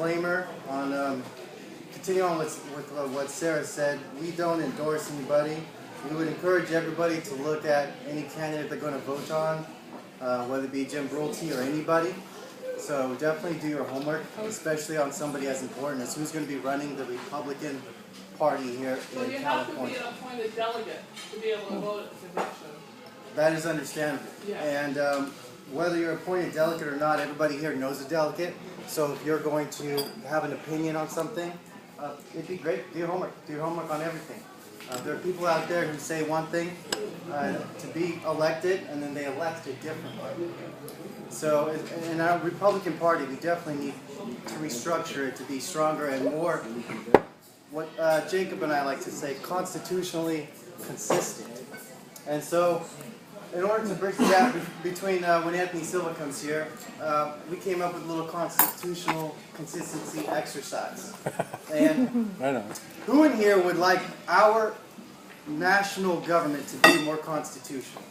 disclaimer on continue on with what Sarah said. We don't endorse anybody. We would encourage everybody to look at any candidate they're going to vote on, whether it be Jim Brulte or anybody. So definitely do your homework, especially on somebody as important as who's going to be running the Republican Party here in California. You have to be an appointed delegate to be able to vote at the convention. That is understandable. Yeah. And whether you're appointed delegate or not, everybody here knows a delegate. So if you're going to have an opinion on something, it'd be great. Do your homework. Do your homework on everything. There are people out there who say one thing to be elected, and then they elect it differently. So in our Republican Party, we definitely need to restructure it to be stronger and more, what Jacob and I like to say, constitutionally consistent. And so in order to bridge the gap between when Anthony Silva comes here, we came up with a little constitutional consistency exercise. And who in here would like our national government to be more constitutional?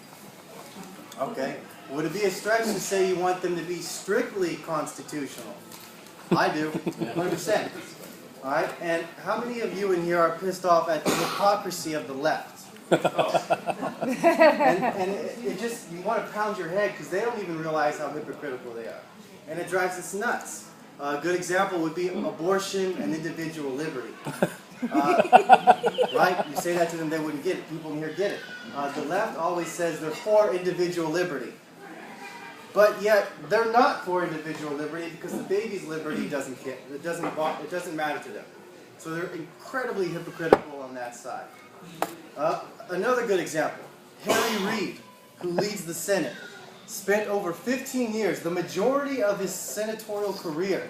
Okay. Would it be a stretch to say you want them to be strictly constitutional? I do, 100%. All right. And how many of you in here are pissed off at the hypocrisy of the left? and it just, you want to pound your head because they don't even realize how hypocritical they are. And it drives us nuts. A good example would be abortion and individual liberty. Right? You say that to them, they wouldn't get it. People in here get it. The left always says they're for individual liberty. But yet, they're not for individual liberty because the baby's liberty doesn't care. It doesn't matter to them. So they're incredibly hypocritical on that side. Another good example, Harry Reid, who leads the Senate, spent over 15 years, the majority of his senatorial career,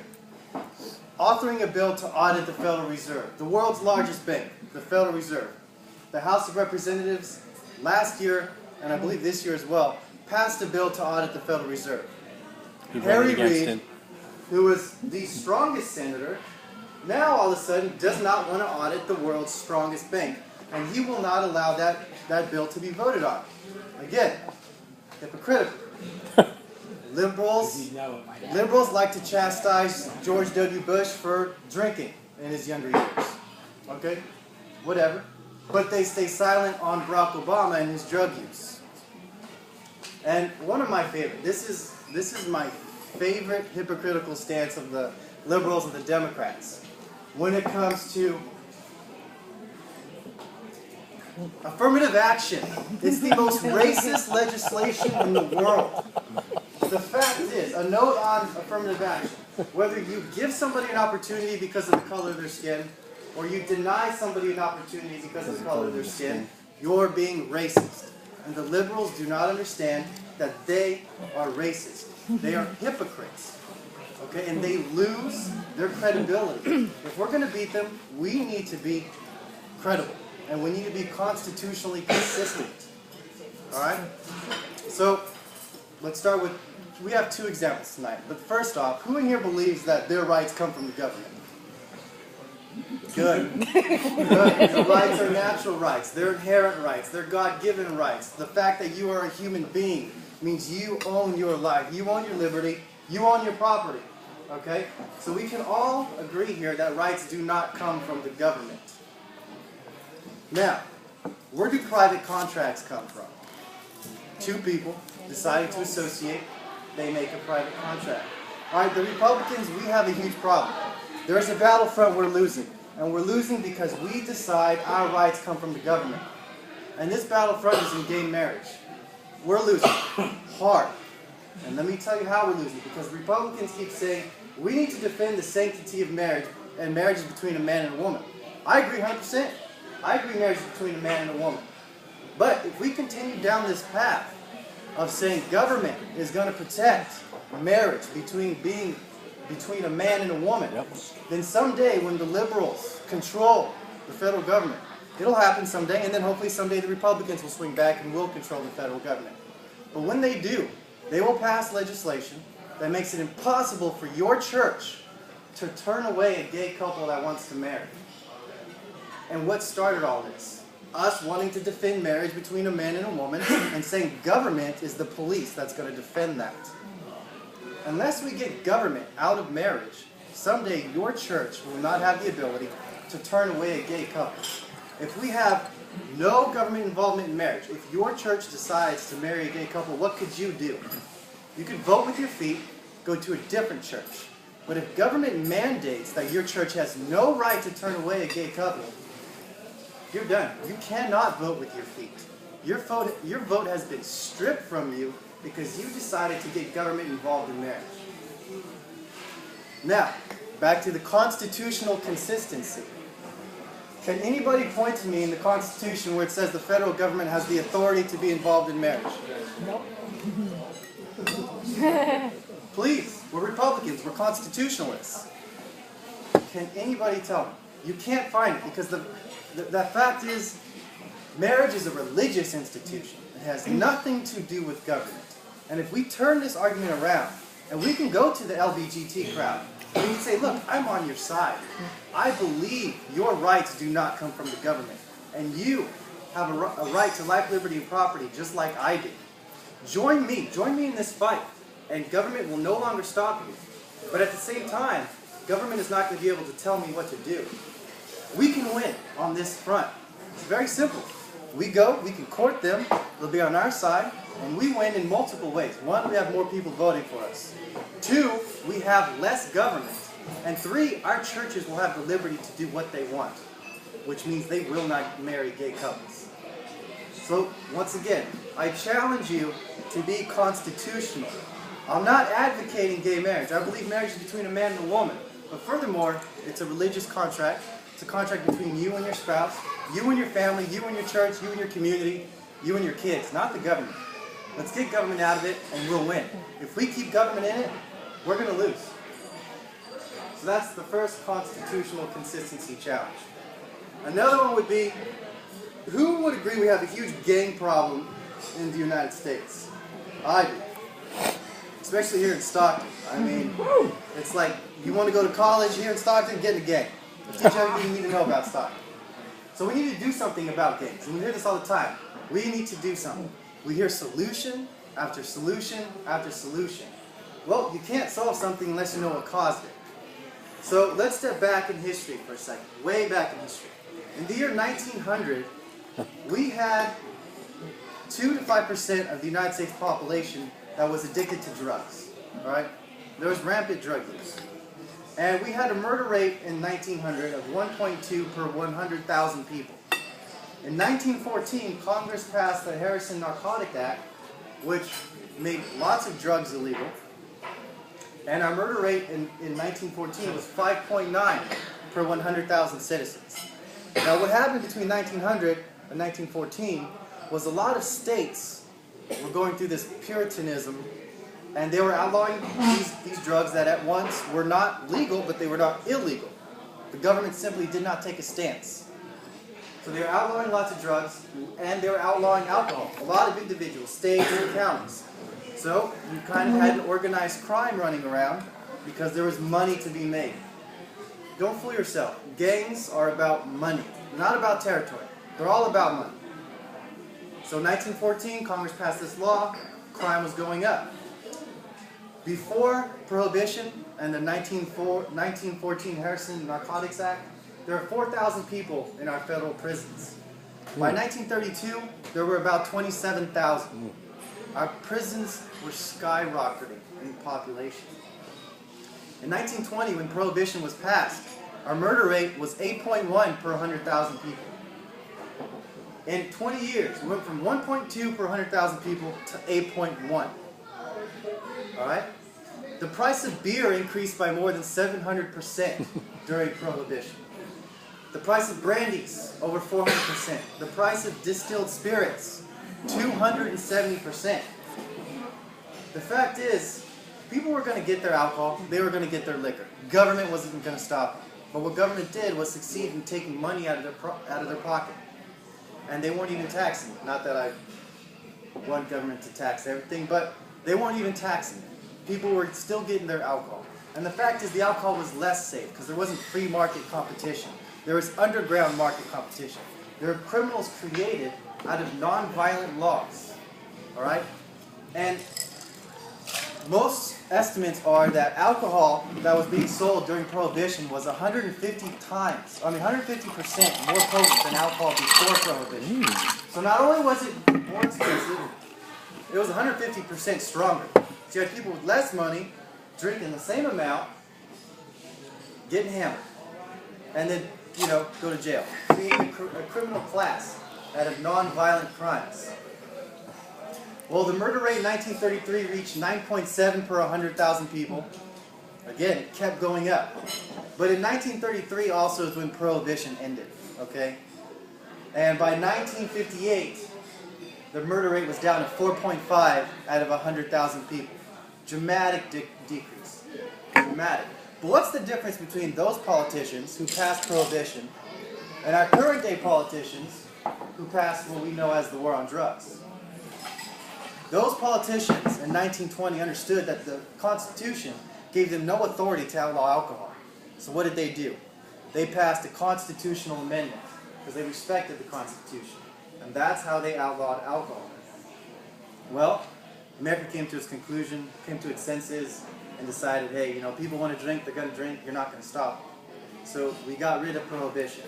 authoring a bill to audit the Federal Reserve, the world's largest bank, the Federal Reserve. The House of Representatives last year, and I believe this year as well, passed a bill to audit the Federal Reserve. Harry Reid, who was the strongest senator, now all of a sudden does not want to audit the world's strongest bank. And he will not allow that bill to be voted on. Again, hypocritical. Liberals like to chastise George W. Bush for drinking in his younger years. Okay? Whatever. But they stay silent on Barack Obama and his drug use. And one of my favorite, this is my favorite hypocritical stance of the liberals and the Democrats when it comes to affirmative action. It's the most racist legislation in the world. The fact is, a note on affirmative action, whether you give somebody an opportunity because of the color of their skin, or you deny somebody an opportunity because of the color of their skin, you're being racist. And the liberals do not understand that they are racist. They are hypocrites. Okay? And they lose their credibility. If we're going to beat them, we need to be credible. And we need to be constitutionally consistent. All right? So, let's start with, we have two examples tonight. But first off, who in here believes that their rights come from the government? Good. Good. The rights are natural rights. They're inherent rights. They're God-given rights. The fact that you are a human being means you own your life. You own your liberty. You own your property. Okay? So we can all agree here that rights do not come from the government. Now, where do private contracts come from? Two people deciding to associate, they make a private contract. All right, the Republicans, we have a huge problem. There's a battlefront we're losing, and we're losing because we decide our rights come from the government. And this battlefront is in gay marriage. We're losing hard. And let me tell you how we're losing, because Republicans keep saying we need to defend the sanctity of marriage, and marriage is between a man and a woman. I agree 100%. I agree marriage is between a man and a woman. But if we continue down this path of saying government is going to protect marriage between a man and a woman, then someday when the liberals control the federal government, it'll happen someday, and then hopefully someday the Republicans will swing back and will control the federal government. But when they do, they will pass legislation that makes it impossible for your church to turn away a gay couple that wants to marry. And what started all this? Us wanting to defend marriage between a man and a woman and saying government is the police that's going to defend that. Unless we get government out of marriage, someday your church will not have the ability to turn away a gay couple. If we have no government involvement in marriage, if your church decides to marry a gay couple, what could you do? You could vote with your feet, go to a different church. But if government mandates that your church has no right to turn away a gay couple, you're done. You cannot vote with your feet. Your vote has been stripped from you because you decided to get government involved in marriage. Now, back to the constitutional consistency. Can anybody point to me in the Constitution where it says the federal government has the authority to be involved in marriage? Nope. Please, we're Republicans, we're constitutionalists. Can anybody tell me? You can't find it because the fact is, marriage is a religious institution. It has nothing to do with government. And if we turn this argument around, and we can go to the LBGT crowd, and we can say, look, I'm on your side. I believe your rights do not come from the government. And you have a right to life, liberty, and property just like I did. Join me in this fight, and government will no longer stop you. But at the same time, government is not going to be able to tell me what to do. We can win on this front. It's very simple. We can court them, they'll be on our side, and we win in multiple ways. One, we have more people voting for us. Two, we have less government. And three, our churches will have the liberty to do what they want, which means they will not marry gay couples. So, once again, I challenge you to be constitutional. I'm not advocating gay marriage. I believe marriage is between a man and a woman. But furthermore, it's a religious contract. It's a contract between you and your spouse, you and your family, you and your church, you and your community, you and your kids, not the government. Let's get government out of it and we'll win. If we keep government in it, we're going to lose. So that's the first constitutional consistency challenge. Another one would be, who would agree we have a huge gang problem in the United States? I do. Especially here in Stockton. I mean, it's like you want to go to college here in Stockton, get in a gang. Teach everything you need to know about Stockton. So we need to do something about gangs. And we hear this all the time. We need to do something. We hear solution after solution after solution. Well, you can't solve something unless you know what caused it. So let's step back in history for a second. Way back in history. In the year 1900, we had 2 to 5% of the United States population that was addicted to drugs. All right? There was rampant drug use. And we had a murder rate in 1900 of 1.2 per 100,000 people. In 1914, Congress passed the Harrison Narcotic Act, which made lots of drugs illegal. And our murder rate in 1914 was 5.9 per 100,000 citizens. Now what happened between 1900 and 1914 was a lot of states were going through this Puritanism, and they were outlawing these drugs that at once were not legal, but they were not illegal. The government simply did not take a stance. So they were outlawing lots of drugs, and they were outlawing alcohol. A lot of individuals, states and counties. So you kind of had an organized crime running around because there was money to be made. Don't fool yourself. Gangs are about money, not about territory. They're all about money. So in 1914, Congress passed this law. Crime was going up. Before Prohibition and the 1914 Harrison Narcotics Act, there were 4,000 people in our federal prisons. By 1932, there were about 27,000. Our prisons were skyrocketing in population. In 1920, when Prohibition was passed, our murder rate was 8.1 per 100,000 people. In 20 years, we went from 1.2 per 100,000 people to 8.1. Alright? The price of beer increased by more than 700% during Prohibition. The price of brandies, over 400%. The price of distilled spirits, 270%. The fact is, people were going to get their alcohol, they were going to get their liquor. Government wasn't going to stop them. But what government did was succeed in taking money out of their pocket. And they weren't even taxing it. Not that I want government to tax everything, but they weren't even taxing it. People were still getting their alcohol. And the fact is the alcohol was less safe because there wasn't free market competition. There was underground market competition. There were criminals created out of non-violent laws. Alright? And Most estimates are that alcohol that was being sold during Prohibition was 150% more potent than alcohol before Prohibition. So not only was it more expensive, it was 150% stronger. So you had people with less money drinking the same amount, getting hammered, and then, go to jail. Creating a criminal class out of non-violent crimes. Well, the murder rate in 1933 reached 9.7 per 100,000 people. Again, it kept going up. But in 1933 also is when Prohibition ended, okay? And by 1958, the murder rate was down to 4.5 out of 100,000 people. Dramatic decrease. Dramatic. But what's the difference between those politicians who passed Prohibition and our current day politicians who passed what we know as the war on drugs? Those politicians in 1920 understood that the Constitution gave them no authority to outlaw alcohol. So what did they do? They passed a constitutional amendment because they respected the Constitution. And that's how they outlawed alcohol. Well, America came to its conclusion, came to its senses, and decided, hey, people want to drink, they're going to drink, you're not going to stop them. So we got rid of Prohibition.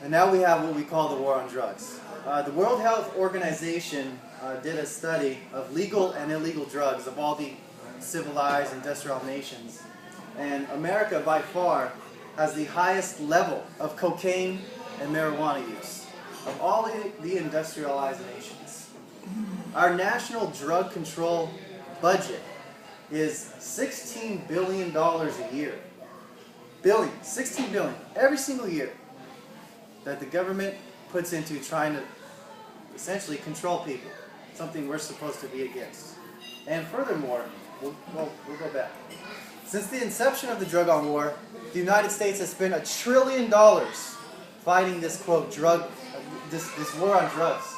And now we have what we call the war on drugs. The World Health Organization did a study of legal and illegal drugs of all the civilized industrial nations. And America, by far, has the highest level of cocaine and marijuana use of all the industrialized nations. Our national drug control budget is $16 billion a year. $16 billion, every single year, that the government puts into trying to essentially control people, something we're supposed to be against. And furthermore, we'll go back. Since the inception of the drug on war, the United States has spent $1 trillion fighting this, quote, this war on drugs.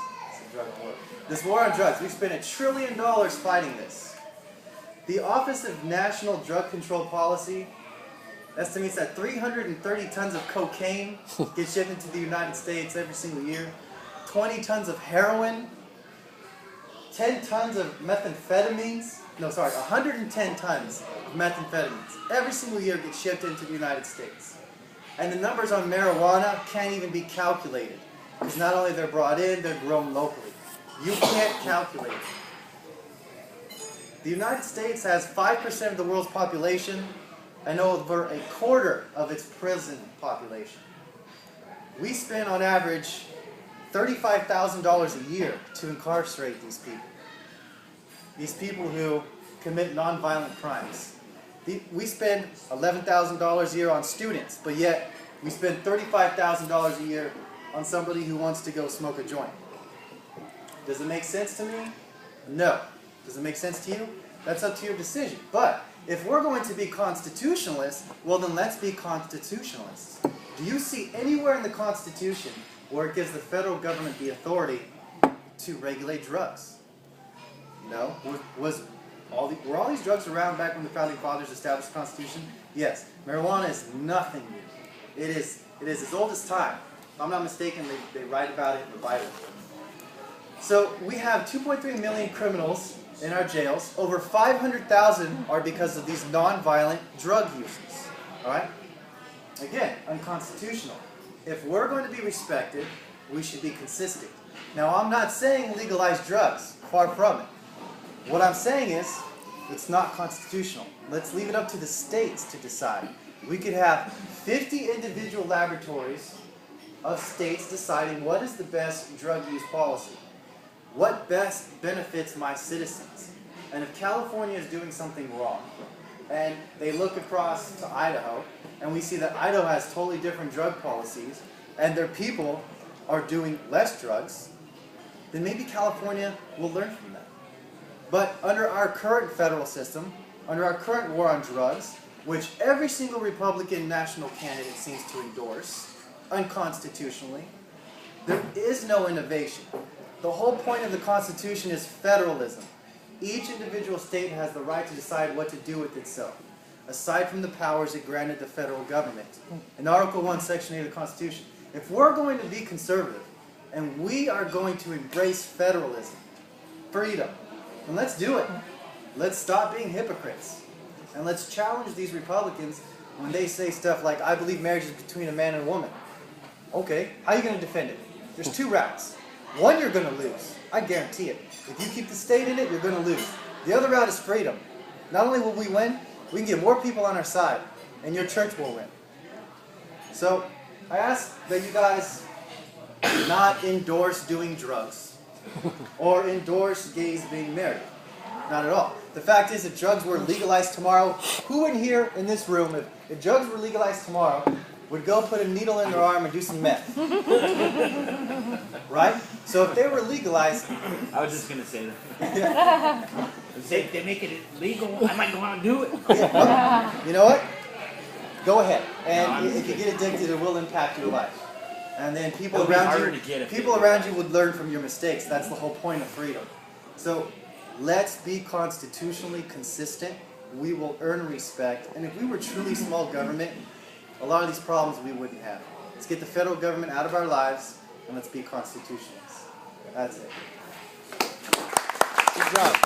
This war on drugs. We've spent $1 trillion fighting this. The Office of National Drug Control Policy estimates that 330 tons of cocaine get shipped into the United States every single year, 20 tons of heroin, 10 tons of methamphetamines, 110 tons of methamphetamines every single year get shipped into the United States. And the numbers on marijuana can't even be calculated, because not only they're brought in, they're grown locally. You can't calculate it. The United States has 5% of the world's population and over a quarter of its prison population. We spend on average $35,000 a year to incarcerate these people. These people who commit nonviolent crimes. We spend $11,000 a year on students, but yet we spend $35,000 a year on somebody who wants to go smoke a joint. Does it make sense to me? No. Does it make sense to you? That's up to your decision. But if we're going to be constitutionalists, well then let's be constitutionalists. Do you see anywhere in the Constitution where it gives the federal government the authority to regulate drugs? No. Were all these drugs around back when the Founding Fathers established the Constitution? Yes. Marijuana is nothing new. It is as old as time. If I'm not mistaken, they write about it in the Bible. So we have 2.3 million criminals in our jails. Over 500,000 are because of these nonviolent drug uses. All right? Again, unconstitutional. If we're going to be respected, we should be consistent. Now, I'm not saying legalize drugs. Far from it. What I'm saying is, it's not constitutional. Let's leave it up to the states to decide. We could have 50 individual laboratories of states deciding what is the best drug use policy. What best benefits my citizens? And if California is doing something wrong, and they look across to Idaho, and we see that Idaho has totally different drug policies, and their people are doing less drugs, then maybe California will learn from that. But under our current federal system, under our current war on drugs, which every single Republican national candidate seems to endorse, unconstitutionally, there is no innovation. The whole point of the Constitution is federalism. Each individual state has the right to decide what to do with itself, aside from the powers it granted the federal government. In Article 1, Section 8 of the Constitution, if we're going to be conservative, and we are going to embrace federalism, freedom, then let's do it. let's stop being hypocrites. And let's challenge these Republicans when they say stuff like, I believe marriage is between a man and a woman. Okay, how are you going to defend it? There's two routes. One, you're going to lose. I guarantee it. If you keep the state in it, you're going to lose. The other route is freedom. Not only will we win, we can get more people on our side, and your church will win. So, I ask that you guys not endorse doing drugs or endorse gays being married. Not at all. The fact is, if drugs were legalized tomorrow, who in here in this room, if drugs were legalized tomorrow, would go put a needle in their arm and do some meth? Right? So if they were legalized... I was just going to say that. If they make it legal, I might go out and do it. Yeah, well, you know what? Go ahead. And if you get addicted, it will impact your life. And then people around you would learn from your mistakes. That's the whole point of freedom. So let's be constitutionally consistent. We will earn respect. And if we were truly small government, a lot of these problems we wouldn't have. Let's get the federal government out of our lives, and let's be constitutionalists. That's it. Good job.